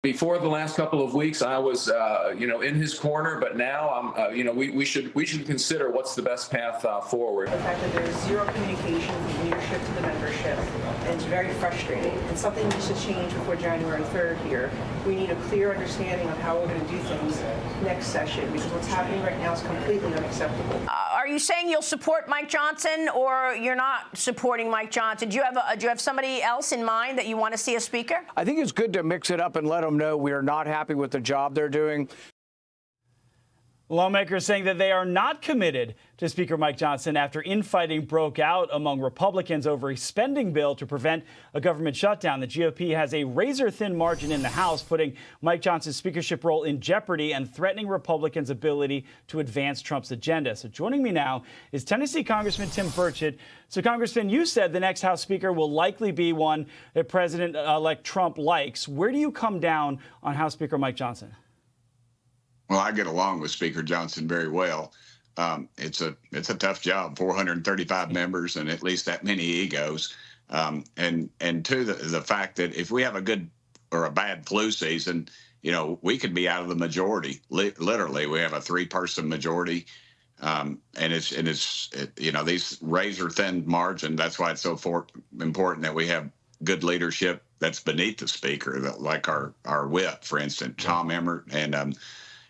Before the last couple of weeks, I was, in his corner, but now we should consider what's the best path forward. The fact that there's zero communication from leadership to the membership, and it's very frustrating. And something needs to change before January 3rd here. We need a clear understanding of how we're going to do things next session, because what's happening right now is completely unacceptable. Are you saying you'll support Mike Johnson, or you're not supporting Mike Johnson? Do you have somebody else in mind that you want to see as speaker? I think it's good to mix it up and let them know we are not happy with the job they're doing. Lawmakers saying that they are not committed to Speaker Mike Johnson after infighting broke out among Republicans over a spending bill to prevent a government shutdown. The GOP has a razor-thin margin in the House, putting Mike Johnson's speakership role in jeopardy and threatening Republicans' ability to advance Trump's agenda. So joining me now is Tennessee Congressman Tim Burchett. So, Congressman, you said the next House Speaker will likely be one that President-elect Trump likes. Where do you come down on House Speaker Mike Johnson? Well, I get along with Speaker Johnson very well. It's a tough job, 435 members and at least that many egos. And to the fact that if we have a good or a bad flu season, we could be out of the majority. Literally, we have a 3-person majority. And it's these razor thin margin. That's why it's so important that we have good leadership that's beneath the speaker, like our whip, for instance, Tom Emmert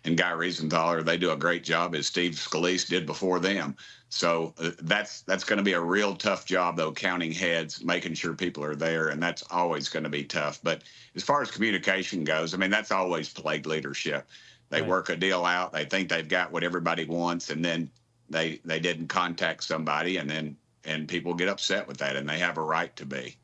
and Guy Riesenthaler. They do a great job, as Steve Scalise did before them. So that's going to be a real tough job, though, counting heads, making sure people are there, and that's always going to be tough. But as far as communication goes, I mean, that's always plagued leadership. They work a deal out. They think they've got what everybody wants, and then they didn't contact somebody, and people get upset with that, and they have a right to be.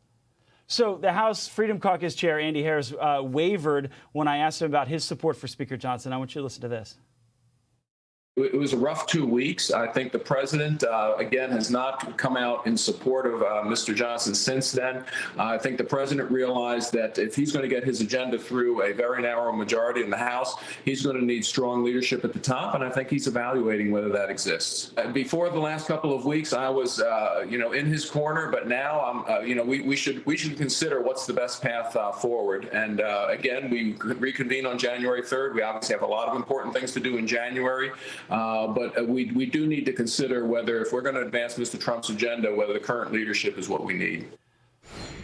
So the House Freedom Caucus chair, Andy Harris, wavered when I asked him about his support for Speaker Johnson. I want you to listen to this. It was a rough 2 weeks. I think the president, again, has not come out in support of Mr. Johnson since then. I think the president realized that if he's going to get his agenda through a very narrow majority in the House, he's going to need strong leadership at the top, and I think he's evaluating whether that exists. Before the last couple of weeks, I was, in his corner, but now, we should consider what's the best path forward. And again, we reconvene on January 3rd. We obviously have a lot of important things to do in January. But we do need to consider whether, if we're going to advance Mr. Trump's agenda, whether the current leadership is what we need.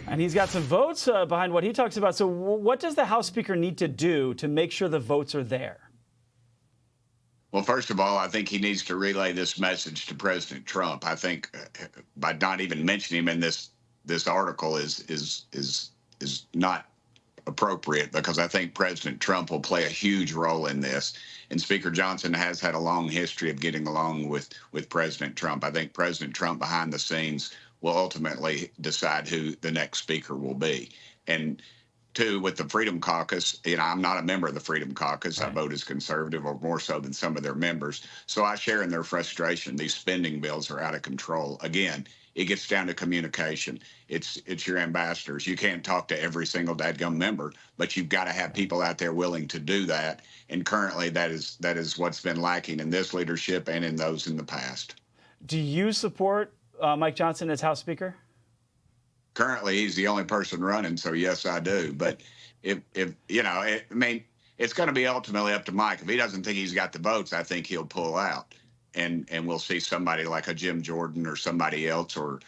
And he's got some votes behind what he talks about. So what does the House Speaker need to do to make sure the votes are there? Well, first of all, I think he needs to relay this message to President Trump. I think by not even mentioning him in this article is not appropriate, because I think President Trump will play a huge role in this. And Speaker Johnson has had a long history of getting along with President Trump. I think President Trump behind the scenes will ultimately decide who the next speaker will be. And two, with the Freedom Caucus, I'm not a member of the Freedom Caucus. Right. I vote as conservative, or more so than some of their members. So I share in their frustration. These spending bills are out of control. Again, it gets down to communication. It's your ambassadors. You can't talk to every single dadgum member, but you've got to have people out there willing to do that. And currently, that is what's been lacking in this leadership and in those in the past. Do you support Mike Johnson as House Speaker? Currently, he's the only person running, so yes, I do. But it's going to be ultimately up to Mike. If he doesn't think he's got the votes, I think he'll pull out. And we'll see somebody like a Jim Jordan or somebody else, or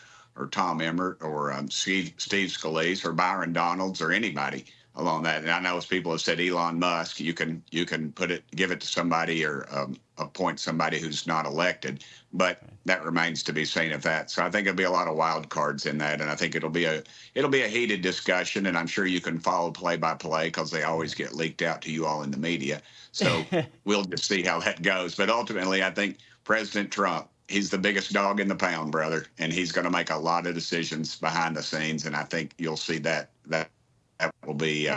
Tom Emmert, or Steve Scalise, or Byron Donalds, or anybody along that. And I know as people have said, Elon Musk, you can give it to somebody, or appoint somebody who's not elected, but that remains to be seen of that. So I think there'll be a lot of wild cards in that, and I think it'll be a heated discussion, and I'm sure you can follow play by play, because they always get leaked out to you all in the media. So we'll just see how that goes. But ultimately, I think President Trump, he's the biggest dog in the pound, brother, and he's going to make a lot of decisions behind the scenes, and I think you'll see that will be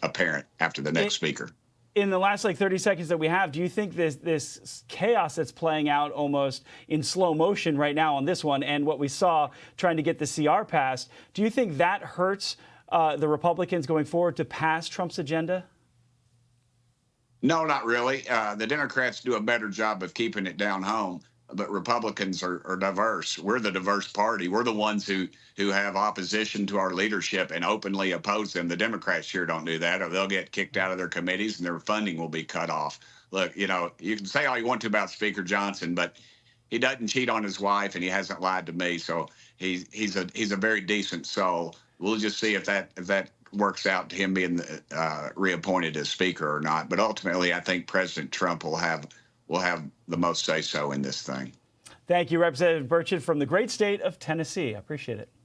apparent after the next speaker. In the last 30 seconds that we have, do you think this chaos that's playing out almost in slow motion right now on this one, and what we saw trying to get the CR passed, do you think that hurts the Republicans going forward to pass Trump's agenda? No, not really. The Democrats do a better job of keeping it down home. but Republicans are diverse. We're the diverse party. We're the ones who have opposition to our leadership and openly oppose them. The Democrats sure don't do that, or they'll get kicked out of their committees and their funding will be cut off. Look, you know, you can say all you want to about Speaker Johnson, but he doesn't cheat on his wife and he hasn't lied to me. So he's a very decent soul. We'll just see if that works out to him being reappointed as Speaker or not. But ultimately, I think President Trump will have the most say-so in this thing. Thank you, Representative Burchett from the great state of Tennessee. I appreciate it.